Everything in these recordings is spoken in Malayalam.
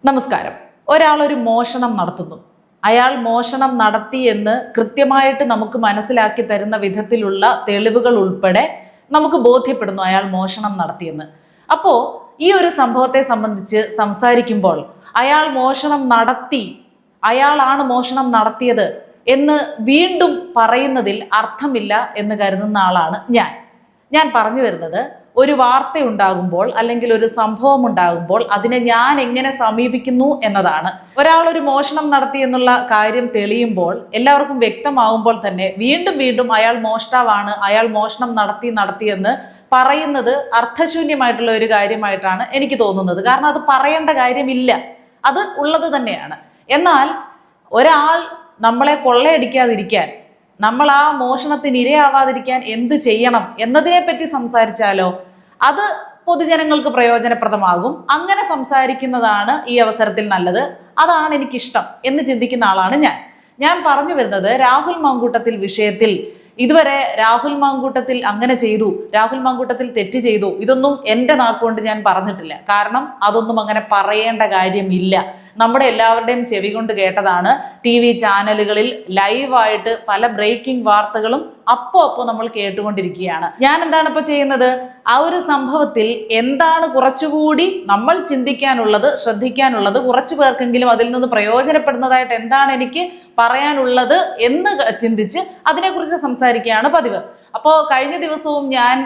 നമസ്കാരം. ഒരാൾ ഒരു മോഷണം നടത്തുന്നു. അയാൾ മോഷണം നടത്തി എന്ന് കൃത്യമായിട്ട് നമുക്ക് മനസ്സിലാക്കി തരുന്ന വിധത്തിലുള്ള തെളിവുകൾ ഉൾപ്പെടെ നമുക്ക് ബോധ്യപ്പെടുന്നു അയാൾ മോഷണം നടത്തിയെന്ന്. അപ്പോൾ ഈ ഒരു സംഭവത്തെ സംബന്ധിച്ച് സംസാരിക്കുമ്പോൾ അയാൾ മോഷണം നടത്തി, അയാളാണ് മോഷണം നടത്തിയത് എന്ന് വീണ്ടും പറയുന്നതിൽ അർത്ഥമില്ല എന്ന് കരുതുന്ന ആളാണ് ഞാൻ പറഞ്ഞു വരുന്നത്, ഒരു വാർത്ത ഉണ്ടാകുമ്പോൾ അല്ലെങ്കിൽ ഒരു സംഭവം ഉണ്ടാകുമ്പോൾ അതിനെ ഞാൻ എങ്ങനെ സമീപിക്കുന്നു എന്നതാണ്. ഒരാൾ ഒരു മോഷണം നടത്തി എന്നുള്ള കാര്യം തെളിയുമ്പോൾ എല്ലാവർക്കും വ്യക്തമാകുമ്പോൾ തന്നെ വീണ്ടും അയാൾ മോഷ്ടാവാണ്, അയാൾ മോഷണം നടത്തിയെന്ന് പറയുന്നത് അർത്ഥശൂന്യമായിട്ടുള്ള ഒരു കാര്യമായിട്ടാണ് എനിക്ക് തോന്നുന്നത്. കാരണം അത് പറയേണ്ട കാര്യമില്ല, അത് ഉള്ളത് തന്നെയാണ്. എന്നാൽ ഒരാൾ നമ്മളെ കൊള്ളയടിക്കാതിരിക്കാൻ, നമ്മൾ ആ മോഷണത്തിന് ഇരയാവാതിരിക്കാൻ എന്ത് ചെയ്യണം എന്നതിനെപ്പറ്റി സംസാരിച്ചാലോ അത് പൊതുജനങ്ങൾക്ക് പ്രയോജനപ്രദമാകും. അങ്ങനെ സംസാരിക്കുന്നതാണ് ഈ അവസരത്തിൽ നല്ലത്, അതാണ് എനിക്കിഷ്ടം എന്ന് ചിന്തിക്കുന്ന ആളാണ് ഞാൻ പറഞ്ഞു വരുന്നത്, രാഹുൽ മാങ്കൂട്ടത്തിൽ വിഷയത്തിൽ ഇതുവരെ രാഹുൽ മാങ്കൂട്ടത്തിൽ അങ്ങനെ ചെയ്തു, രാഹുൽ മാങ്കൂട്ടത്തിൽ തെറ്റ് ചെയ്തു, ഇതൊന്നും എൻ്റെ നാക്കുകൊണ്ട് ഞാൻ പറഞ്ഞിട്ടില്ല. കാരണം അതൊന്നും അങ്ങനെ പറയേണ്ട കാര്യമില്ല. നമ്മുടെ എല്ലാവരുടെയും ചെവി കൊണ്ട് കേട്ടതാണ്. TV ചാനലുകളിൽ ലൈവായിട്ട് പല ബ്രേക്കിംഗ് വാർത്തകളും അപ്പോൾ നമ്മൾ കേട്ടുകൊണ്ടിരിക്കുകയാണ്. ഞാൻ എന്താണ് ഇപ്പോൾ ചെയ്യുന്നത്? ആ ഒരു സംഭവത്തിൽ എന്താണ് കുറച്ചുകൂടി നമ്മൾ ചിന്തിക്കാനുള്ളത്, ശ്രദ്ധിക്കാനുള്ളത്, കുറച്ചു പേർക്കെങ്കിലും അതിൽ നിന്ന് പ്രയോജനപ്പെടുന്നതായിട്ട് എന്താണ് എനിക്ക് പറയാനുള്ളത് എന്ന് ചിന്തിച്ച് അതിനെക്കുറിച്ച് സംസാരിക്കുകയാണ് പതിവ്. അപ്പോൾ കഴിഞ്ഞ ദിവസവും ഞാൻ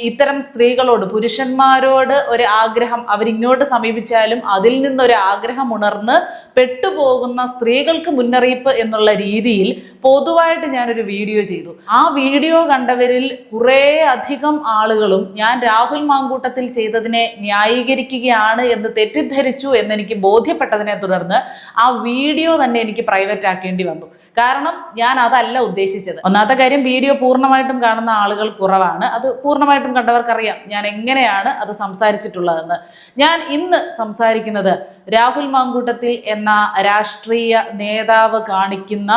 ഇത്തരം സ്ത്രീകളോട്, പുരുഷന്മാരോട് ഒരു ആഗ്രഹം, അവരിങ്ങോട്ട് സമീപിച്ചാലും അതിൽ നിന്നൊരു ആഗ്രഹം ഉണർന്ന് പെട്ടുപോകുന്ന സ്ത്രീകൾക്ക് മുന്നറിയിപ്പ് എന്നുള്ള രീതിയിൽ പൊതുവായിട്ട് ഞാനൊരു വീഡിയോ ചെയ്തു. ആ വീഡിയോ കണ്ടവരിൽ കുറേ അധികം ആളുകളും ഞാൻ രാഹുൽ മാങ്കൂട്ടത്തിൽ ചെയ്തതിനെ ന്യായീകരിക്കുകയാണ് എന്ന് തെറ്റിദ്ധരിച്ചു എന്നെനിക്ക് ബോധ്യപ്പെട്ടതിനെ തുടർന്ന് ആ വീഡിയോ തന്നെ എനിക്ക് പ്രൈവറ്റ് ആക്കേണ്ടി വന്നു. കാരണം ഞാൻ അതല്ല ഉദ്ദേശിച്ചത്. ഒന്നാമത്തെ കാര്യം, വീഡിയോ പൂർണ്ണമായിട്ടും കാണുന്ന ആളുകൾ കുറവാണ്. അത് പൂർണ്ണമായിട്ടും കണ്ടവർക്കറിയാം ഞാൻ എങ്ങനെയാണ് അത് സംസാരിച്ചിട്ടുള്ളതെന്ന്. ഞാൻ ഇന്ന് സംസാരിക്കുന്നത് രാഹുൽ മാങ്കൂട്ടത്തിൽ എന്ന രാഷ്ട്രീയ നേതാവ് കാണിക്കുന്ന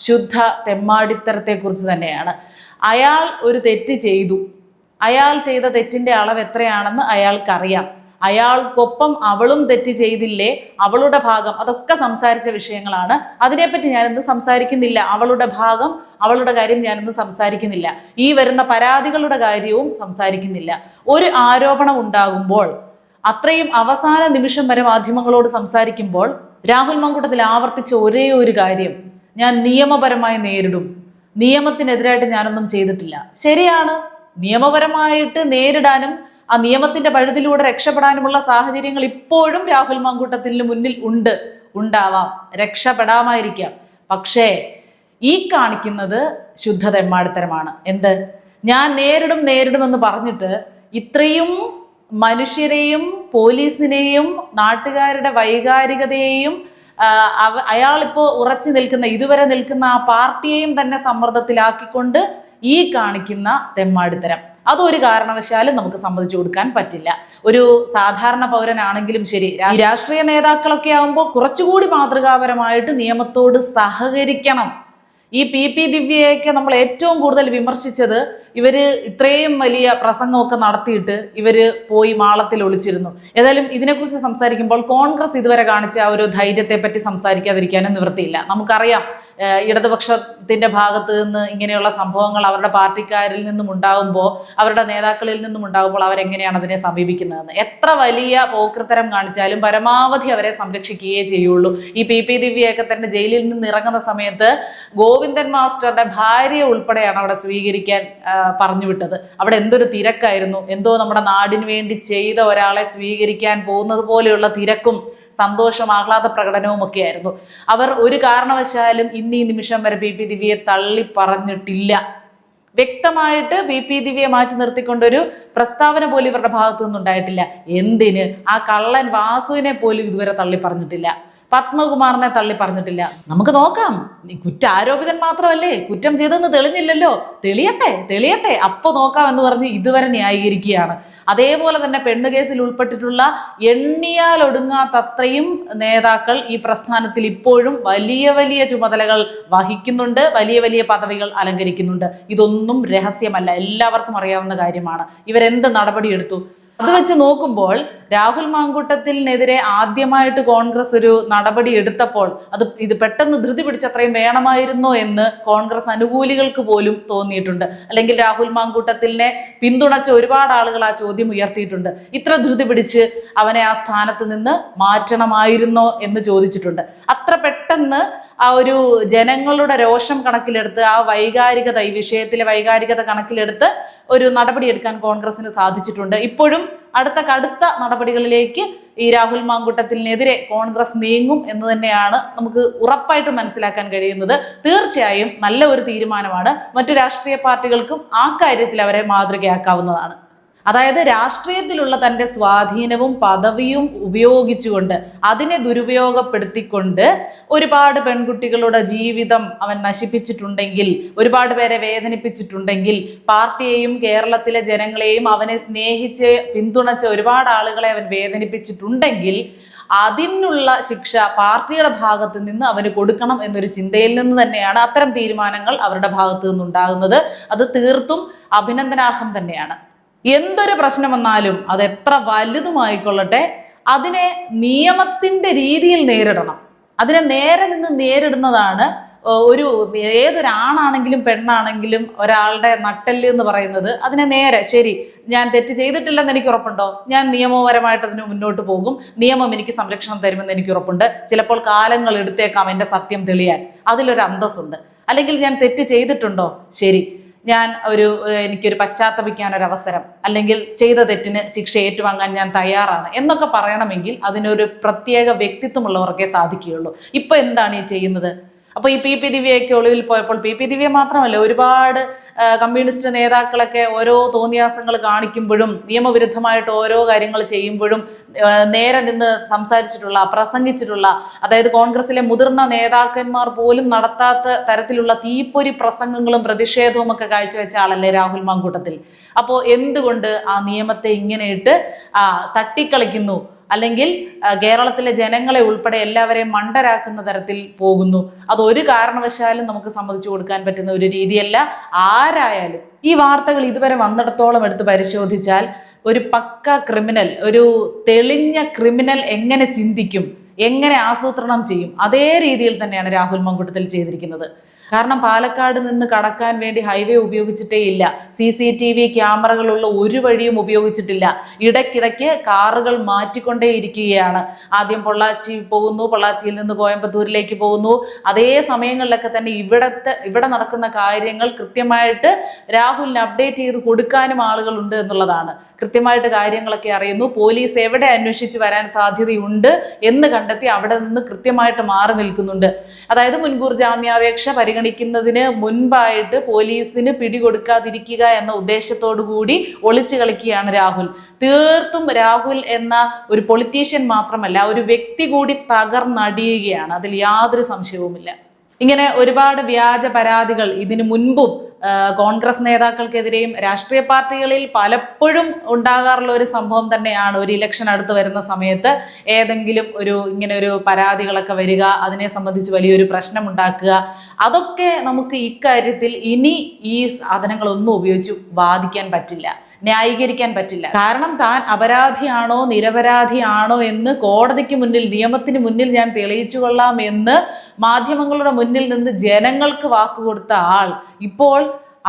ശുദ്ധ തെമ്മാടിത്തരത്തെ കുറിച്ച് തന്നെയാണ്. അയാൾ ഒരു തെറ്റ് ചെയ്തു, അയാൾ ചെയ്ത തെറ്റിന്റെ അളവ് എത്രയാണെന്ന് അയാൾക്കറിയാം. അയാൾക്കൊപ്പം അവളും തെറ്റ് ചെയ്തില്ലേ, അവളുടെ ഭാഗം, അതൊക്കെ സംസാരിച്ച വിഷയങ്ങളാണ്. അതിനെപ്പറ്റി ഞാനിന്ന് സംസാരിക്കുന്നില്ല. അവളുടെ ഭാഗം, അവളുടെ കാര്യം ഞാനിന്ന് സംസാരിക്കുന്നില്ല. ഈ വരുന്ന പരാതികളുടെ കാര്യവും സംസാരിക്കുന്നില്ല. ഒരു ആരോപണം ഉണ്ടാകുമ്പോൾ അത്രയും അവസാന നിമിഷം വരെ മാധ്യമങ്ങളോട് സംസാരിക്കുമ്പോൾ രാഹുൽ മാങ്കൂട്ടത്തിൽ ആവർത്തിച്ച ഒരേ ഒരു കാര്യം, ഞാൻ നിയമപരമായി നേരിടും, നിയമത്തിനെതിരായിട്ട് ഞാനൊന്നും ചെയ്തിട്ടില്ല. ശരിയാണ്, നിയമപരമായിട്ട് നേരിടാനും ആ നിയമത്തിന്റെ പഴുതിലൂടെ രക്ഷപ്പെടാനുമുള്ള സാഹചര്യങ്ങൾ ഇപ്പോഴും രാഹുൽ മാങ്കൂട്ടത്തിന് മുന്നിൽ ഉണ്ടാവാം, രക്ഷപ്പെടാമായിരിക്കാം. പക്ഷേ ഈ കാണിക്കുന്നത് ശുദ്ധ തെമ്മാടിത്തരമാണ്. എന്ത്? ഞാൻ നേരിടുമെന്ന് പറഞ്ഞിട്ട് ഇത്രയും മനുഷ്യരെയും പോലീസിനെയും നാട്ടുകാരുടെ വൈകാരികതയെയും അയാളിപ്പോൾ ഉറച്ചു നിൽക്കുന്ന, ഇതുവരെ നിൽക്കുന്ന ആ പാർട്ടിയെയും തന്നെ സമ്മർദ്ദത്തിലാക്കിക്കൊണ്ട് ഈ കാണിക്കുന്ന തെമ്മാടിത്തരം അതൊരു കാരണവശാലും നമുക്ക് സമ്മതിച്ചു കൊടുക്കാൻ പറ്റില്ല. ഒരു സാധാരണ പൗരനാണെങ്കിലും ശരി, രാഷ്ട്രീയ നേതാക്കളൊക്കെ ആകുമ്പോൾ കുറച്ചുകൂടി മാതൃകാപരമായിട്ട് നിയമത്തോട് സഹകരിക്കണം. ഈ PP ദിവ്യയൊക്കെ നമ്മൾ ഏറ്റവും കൂടുതൽ വിമർശിച്ചത് ഇവര് ഇത്രയും വലിയ പ്രസംഗമൊക്കെ നടത്തിയിട്ട് ഇവര് പോയി മാളത്തിൽ ഒളിച്ചിരുന്നു. ഏതായാലും ഇതിനെക്കുറിച്ച് സംസാരിക്കുമ്പോൾ കോൺഗ്രസ് ഇതുവരെ കാണിച്ച ആ ഒരു ധൈര്യത്തെ പറ്റി സംസാരിക്കാതിരിക്കാനും നിവൃത്തിയില്ല. നമുക്കറിയാം ഇടതുപക്ഷത്തിന്റെ ഭാഗത്ത് നിന്ന് ഇങ്ങനെയുള്ള സംഭവങ്ങൾ അവരുടെ പാർട്ടിക്കാരിൽ നിന്നും ഉണ്ടാകുമ്പോൾ, അവരുടെ നേതാക്കളിൽ നിന്നും ഉണ്ടാകുമ്പോൾ അവരെങ്ങനെയാണ് അതിനെ സമീപിക്കുന്നതെന്ന്. എത്ര വലിയ പോക്രിത്തരം കാണിച്ചാലും പരമാവധി അവരെ സംരക്ഷിക്കുകയേ ചെയ്യുള്ളൂ. ഈ PP ദിവ്യയൊക്കെ തന്നെ ജയിലിൽ നിന്ന് ഇറങ്ങുന്ന സമയത്ത് ഗോവിന്ദൻ മാസ്റ്ററുടെ ഭാര്യ ഉൾപ്പെടെയാണ് അവിടെ സ്വീകരിക്കാൻ പറഞ്ഞു വിട്ടത്. അവിടെ എന്തൊരു തിരക്കായിരുന്നു! എന്തോ നമ്മുടെ നാടിന് വേണ്ടി ചെയ്ത ഒരാളെ സ്വീകരിക്കാൻ പോകുന്നത് പോലെയുള്ള തിരക്കും സന്തോഷം, ആഹ്ലാദ പ്രകടനവും ഒക്കെ ആയിരുന്നു. അവർ ഒരു കാരണവശാലും ഇന്ന് ഈ നിമിഷം വരെ PP ദിവ്യയെ തള്ളി പറഞ്ഞിട്ടില്ല. വ്യക്തമായിട്ട് PP ദിവ്യയെ മാറ്റി നിർത്തിക്കൊണ്ടൊരു പ്രസ്താവന പോലും ഇവരുടെ ഭാഗത്തു നിന്നുണ്ടായിട്ടില്ല. എന്തിന്? ആ കള്ളൻ വാസുവിനെ പോലും ഇതുവരെ തള്ളി പറഞ്ഞിട്ടില്ല, പത്മകുമാറിനെ തള്ളി പറഞ്ഞിട്ടില്ല. നമുക്ക് നോക്കാം, കുറ്റാരോപിതൻ മാത്രമല്ലേ, കുറ്റം ചെയ്തെന്ന് തെളിഞ്ഞില്ലല്ലോ, തെളിയട്ടെ അപ്പോൾ നോക്കാം എന്ന് പറഞ്ഞ് ഇതുവരെ ന്യായീകരിക്കുകയാണ്. അതേപോലെ തന്നെ പെണ്ണുകേസിൽ ഉൾപ്പെട്ടിട്ടുള്ള എണ്ണിയാൽ ഒടുങ്ങാത്തത്രയും നേതാക്കൾ ഈ പ്രസ്ഥാനത്തിൽ ഇപ്പോഴും വലിയ ചുമതലകൾ വഹിക്കുന്നുണ്ട്, വലിയ പദവികൾ അലങ്കരിക്കുന്നുണ്ട്. ഇതൊന്നും രഹസ്യമല്ല, എല്ലാവർക്കും അറിയാവുന്ന കാര്യമാണ്. ഇവരെന്ത് നടപടിയെടുത്തു? അത് വെച്ച് നോക്കുമ്പോൾ രാഹുൽ മാങ്കൂട്ടത്തിനെതിരെ ആദ്യമായിട്ട് കോൺഗ്രസ് ഒരു നടപടി എടുത്തപ്പോൾ ഇത് പെട്ടെന്ന് ധൃതി പിടിച്ചത്രയും വേണമായിരുന്നോ എന്ന് കോൺഗ്രസ് അനുകൂലികൾക്ക് പോലും തോന്നിയിട്ടുണ്ട്. അല്ലെങ്കിൽ രാഹുൽ മാങ്കൂട്ടത്തിനെ പിന്തുണച്ച ഒരുപാട് ആളുകൾ ആ ചോദ്യം ഉയർത്തിയിട്ടുണ്ട്. ഇത്ര ധൃതി പിടിച്ച് അവനെ ആ സ്ഥാനത്ത് നിന്ന് മാറ്റണമായിരുന്നോ എന്ന് ചോദിച്ചിട്ടുണ്ട്. അത്ര പെട്ടെന്ന് ആ ഒരു ജനങ്ങളുടെ രോഷം കണക്കിലെടുത്ത് ആ വൈകാരികത, ഈ വിഷയത്തിലെ വൈകാരികത കണക്കിലെടുത്ത് ഒരു നടപടി എടുക്കാൻ കോൺഗ്രസിന് സാധിച്ചിട്ടുണ്ട്. ഇപ്പോഴും അടുത്ത കടുത്ത നടപടികളിലേക്ക് ഈ രാഹുൽ മാങ്കൂട്ടത്തിനെതിരെ കോൺഗ്രസ് നീങ്ങും എന്ന് തന്നെയാണ് നമുക്ക് ഉറപ്പായിട്ടും മനസ്സിലാക്കാൻ കഴിയുന്നത്. തീർച്ചയായും നല്ല ഒരു തീരുമാനമാണ്. മറ്റു രാഷ്ട്രീയ പാർട്ടികൾക്കും ആ കാര്യത്തിൽ അവരെ മാതൃകയാക്കാവുന്നതാണ്. അതായത് രാഷ്ട്രീയത്തിലുള്ള തൻ്റെ സ്വാധീനവും പദവിയും ഉപയോഗിച്ചുകൊണ്ട്, അതിനെ ദുരുപയോഗപ്പെടുത്തിക്കൊണ്ട് ഒരുപാട് പെൺകുട്ടികളുടെ ജീവിതം അവൻ നശിപ്പിച്ചിട്ടുണ്ടെങ്കിൽ, ഒരുപാട് പേരെ വേദനിപ്പിച്ചിട്ടുണ്ടെങ്കിൽ, പാർട്ടിയെയും കേരളത്തിലെ ജനങ്ങളെയും അവനെ സ്നേഹിച്ച് പിന്തുണച്ച ഒരുപാട് ആളുകളെ അവൻ വേദനിപ്പിച്ചിട്ടുണ്ടെങ്കിൽ അതിനുള്ള ശിക്ഷ പാർട്ടിയുടെ ഭാഗത്ത് നിന്ന് അവന് കൊടുക്കണം എന്നൊരു ചിന്തയിൽ നിന്ന് തന്നെയാണ് അത്തരം തീരുമാനങ്ങൾ അവരുടെ ഭാഗത്തു നിന്നുണ്ടാകുന്നത്. അത് തീർത്തും അഭിനന്ദനാർഹം തന്നെയാണ്. എന്തൊരു പ്രശ്നം വന്നാലും അത് എത്ര വലുതുമായിക്കൊള്ളട്ടെ, അതിനെ നിയമത്തിൻ്റെ രീതിയിൽ നേരിടണം. അതിനെ നേരെ നിന്ന് നേരിടുന്നതാണ് ഏതൊരാണാണെങ്കിലും പെണ്ണാണെങ്കിലും ഒരാളുടെ നട്ടെല്ല് എന്ന് പറയുന്നത്. അതിനെ നേരെ, ശരി, ഞാൻ തെറ്റ് ചെയ്തിട്ടില്ലെന്ന് എനിക്ക് ഉറപ്പുണ്ടോ, ഞാൻ നിയമപരമായിട്ട് അതിന് മുന്നോട്ട് പോകും, നിയമം എനിക്ക് സംരക്ഷണം തരുമെന്ന് എനിക്ക് ഉറപ്പുണ്ട്. ചിലപ്പോൾ കാലങ്ങൾ എടുത്തേക്കാം എൻ്റെ സത്യം തെളിയാൻ, അതിലൊരു അന്തസ്സുണ്ട്. അല്ലെങ്കിൽ ഞാൻ തെറ്റ് ചെയ്തിട്ടുണ്ടോ, ശരി, ഞാൻ എനിക്കൊരു പശ്ചാത്തപിക്കാനൊരവസരം, അല്ലെങ്കിൽ ചെയ്ത തെറ്റിന് ശിക്ഷ ഏറ്റുവാങ്ങാൻ ഞാൻ തയ്യാറാണ് എന്നൊക്കെ പറയണമെങ്കിൽ അതിനൊരു പ്രത്യേക വ്യക്തിത്വമുള്ളവർക്കേ സാധിക്കുകയുള്ളൂ. ഇപ്പൊ എന്താണ് ഈ ചെയ്യുന്നത്? അപ്പോൾ ഈ പി ദിവ്യയൊക്കെ ഒളിവിൽ പോയപ്പോൾ, പി ദിവ്യ മാത്രമല്ല, ഒരുപാട് കമ്മ്യൂണിസ്റ്റ് നേതാക്കളൊക്കെ ഓരോ തോന്നിയാസങ്ങൾ കാണിക്കുമ്പോഴും നിയമവിരുദ്ധമായിട്ട് ഓരോ കാര്യങ്ങൾ ചെയ്യുമ്പോഴും നേരെ നിന്ന് സംസാരിച്ചിട്ടുള്ള, പ്രസംഗിച്ചിട്ടുള്ള, അതായത് കോൺഗ്രസിലെ മുതിർന്ന നേതാക്കന്മാർ പോലും നടത്താത്ത തരത്തിലുള്ള തീപ്പൊരി പ്രസംഗങ്ങളും പ്രതിഷേധവും ഒക്കെ കാഴ്ചവെച്ച ആളല്ലേ രാഹുൽ മാങ്കൂട്ടത്തിൽ. അപ്പോൾ എന്തുകൊണ്ട് ആ നിയമത്തെ ഇങ്ങനെയിട്ട് തട്ടിക്കളിക്കുന്നു, അല്ലെങ്കിൽ കേരളത്തിലെ ജനങ്ങളെ ഉൾപ്പെടെ എല്ലാവരെയും മണ്ടരാക്കുന്ന തരത്തിൽ പോകുന്നു? അതൊരു കാരണവശാലും നമുക്ക് സമ്മതിച്ചു കൊടുക്കാൻ പറ്റുന്ന ഒരു രീതിയല്ല. ആരായാലും ഈ വാർത്തകൾ ഇതുവരെ വന്നിടത്തോളം എടുത്ത് പരിശോധിച്ചാൽ ഒരു പക്ക ക്രിമിനൽ, ഒരു തെളിഞ്ഞ ക്രിമിനൽ എങ്ങനെ ചിന്തിക്കും, എങ്ങനെ ആസൂത്രണം ചെയ്യും, അതേ രീതിയിൽ തന്നെയാണ് രാഹുൽ മാങ്കൂട്ടത്തിൽ ചെയ്തിരിക്കുന്നത്. കാരണം പാലക്കാട് നിന്ന് കടക്കാൻ വേണ്ടി ഹൈവേ ഉപയോഗിച്ചിട്ടേ ഇല്ല. CCTV ക്യാമറകളുള്ള ഒരു വഴിയും ഉപയോഗിച്ചിട്ടില്ല. ഇടയ്ക്കിടയ്ക്ക് കാറുകൾ മാറ്റിക്കൊണ്ടേയിരിക്കുകയാണ്. ആദ്യം പൊള്ളാച്ചി പോകുന്നു, പൊള്ളാച്ചിയിൽ നിന്ന് കോയമ്പത്തൂരിലേക്ക് പോകുന്നു. അതേ സമയങ്ങളിലൊക്കെ തന്നെ ഇവിടെ നടക്കുന്ന കാര്യങ്ങൾ കൃത്യമായിട്ട് രാഹുലിന് അപ്ഡേറ്റ് ചെയ്ത് കൊടുക്കാനും ആളുകളുണ്ട് എന്നുള്ളതാണ്. കൃത്യമായിട്ട് കാര്യങ്ങളൊക്കെ അറിയുന്നു. പോലീസ് എവിടെ അന്വേഷിച്ച് വരാൻ സാധ്യതയുണ്ട് എന്ന് കണ്ടെത്തി അവിടെ നിന്ന് കൃത്യമായിട്ട് മാറി നിൽക്കുന്നുണ്ട്. അതായത് മുൻകൂർ ജാമ്യാപേക്ഷ പരിഗണിക്കുന്നതിന് മുൻപായിട്ട് പോലീസിന് പിടികൊടുക്കാതിരിക്കുക എന്ന ഉദ്ദേശത്തോടു കൂടി ഒളിച്ചു കളിക്കുകയാണ് രാഹുൽ. തീർത്തും രാഹുൽ എന്ന ഒരു പൊളിറ്റീഷ്യൻ മാത്രമല്ല, ഒരു വ്യക്തി കൂടി തകർന്നടിയുകയാണ്, അതിൽ യാതൊരു സംശയവുമില്ല. ഇങ്ങനെ ഒരുപാട് വ്യാജ പരാതികൾ ഇതിനു മുൻപും കോൺഗ്രസ് നേതാക്കൾക്കെതിരെയും രാഷ്ട്രീയ പാർട്ടികളിൽ പലപ്പോഴും ഉണ്ടാകാറുള്ള ഒരു സംഭവം തന്നെയാണ്. ഒരു ഇലക്ഷൻ അടുത്ത് വരുന്ന സമയത്ത് ഏതെങ്കിലും ഇങ്ങനെ ഒരു പരാതികളൊക്കെ വരിക, അതിനെ സംബന്ധിച്ച് വലിയൊരു പ്രശ്നം ഉണ്ടാക്കുക. അതൊക്കെ നമുക്ക് ഇക്കാര്യത്തിൽ ഇനി ഈ സാധനങ്ങളൊന്നും ഉപയോഗിച്ച് വാദിക്കാൻ പറ്റില്ല, ന്യായീകരിക്കാൻ പറ്റില്ല. കാരണം താൻ അപരാധിയാണോ നിരപരാധിയാണോ എന്ന് കോടതിക്ക് മുന്നിൽ, നിയമത്തിന് മുന്നിൽ ഞാൻ തെളിയിച്ചു കൊള്ളാം എന്ന് മാധ്യമങ്ങളുടെ മുന്നിൽ നിന്ന് ജനങ്ങൾക്ക് വാക്കുകൊടുത്ത ആൾ ഇപ്പോൾ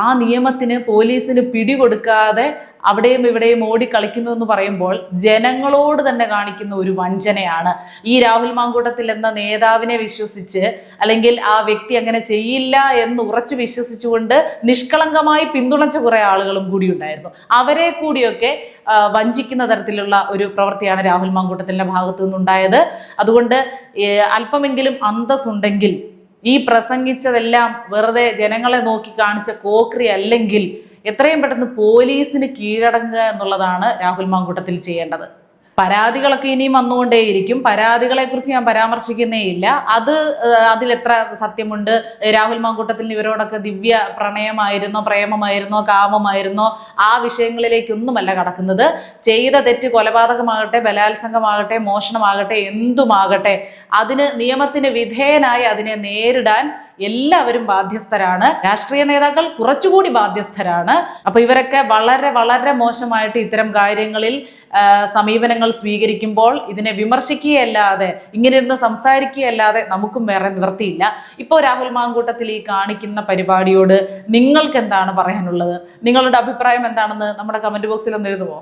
ആ നിയമത്തിന്, പോലീസിന് പിടികൊടുക്കാതെ അവിടെയും ഇവിടെയും ഓടിക്കളിക്കുന്നു എന്ന് പറയുമ്പോൾ ജനങ്ങളോട് തന്നെ കാണിക്കുന്ന ഒരു വഞ്ചനയാണ്. ഈ രാഹുൽ മാങ്കൂട്ടത്തിൽ എന്ന നേതാവിനെ വിശ്വസിച്ച്, അല്ലെങ്കിൽ ആ വ്യക്തി അങ്ങനെ ചെയ്യില്ല എന്ന് ഉറച്ചു വിശ്വസിച്ചുകൊണ്ട് നിഷ്കളങ്കമായി പിന്തുണച്ച കുറെ ആളുകളും കൂടി ഉണ്ടായിരുന്നു. അവരെ കൂടിയൊക്കെ വഞ്ചിക്കുന്ന തരത്തിലുള്ള ഒരു പ്രവൃത്തിയാണ് രാഹുൽ മാങ്കൂട്ടത്തിൻ്റെ ഭാഗത്തു നിന്നുണ്ടായത്. അതുകൊണ്ട് അല്പമെങ്കിലും അന്തസ്സുണ്ടെങ്കിൽ, ഈ പ്രസംഗിച്ചതെല്ലാം വെറുതെ ജനങ്ങളെ നോക്കി കാണിച്ച കോക്രി അല്ലെങ്കിൽ എത്രയും പെട്ടെന്ന് പോലീസിന് കീഴടങ്ങുക എന്നുള്ളതാണ് രാഹുൽ മാങ്കൂട്ടത്തിൽ ചെയ്യേണ്ടത്. പരാതികളൊക്കെ ഇനിയും വന്നുകൊണ്ടേയിരിക്കും. പരാതികളെക്കുറിച്ച് ഞാൻ പരാമർശിക്കുന്നേയില്ല. അതിലെത്ര സത്യമുണ്ട്, രാഹുൽ മാങ്കൂട്ടത്തിന് ഇവരോടൊക്കെ ദിവ്യ പ്രണയമായിരുന്നോ, പ്രേമമായിരുന്നോ, കാമമായിരുന്നോ, ആ വിഷയങ്ങളിലേക്കൊന്നുമല്ല കടക്കുന്നത്. ചെയ്ത തെറ്റ് കൊലപാതകമാകട്ടെ, ബലാത്സംഗമാകട്ടെ, മോഷണമാകട്ടെ, എന്തുമാകട്ടെ, അതിന് നിയമത്തിന് വിധേയനായി അതിനെ നേരിടാൻ എല്ലാവരും ബാധ്യസ്ഥരാണ്. രാഷ്ട്രീയ നേതാക്കൾ കുറച്ചുകൂടി ബാധ്യസ്ഥരാണ്. അപ്പൊ ഇവരൊക്കെ വളരെ വളരെ മോശമായിട്ട് ഇത്തരം കാര്യങ്ങളിൽ സമീപനങ്ങൾ സ്വീകരിക്കുമ്പോൾ ഇതിനെ വിമർശിക്കുകയല്ലാതെ, ഇങ്ങനെ ഇരുന്ന് സംസാരിക്കുകയല്ലാതെ നമുക്കും വേറെ നിവൃത്തിയില്ല. ഇപ്പോൾ രാഹുൽ മാങ്കൂട്ടത്തിൽ ഈ കാണിക്കുന്ന പരിപാടിയോട് നിങ്ങൾക്ക് എന്താണ് പറയാനുള്ളത്? നിങ്ങളുടെ അഭിപ്രായം എന്താണെന്ന് നമ്മുടെ കമന്റ് ബോക്സിൽ ഒന്ന് എഴുതുമോ?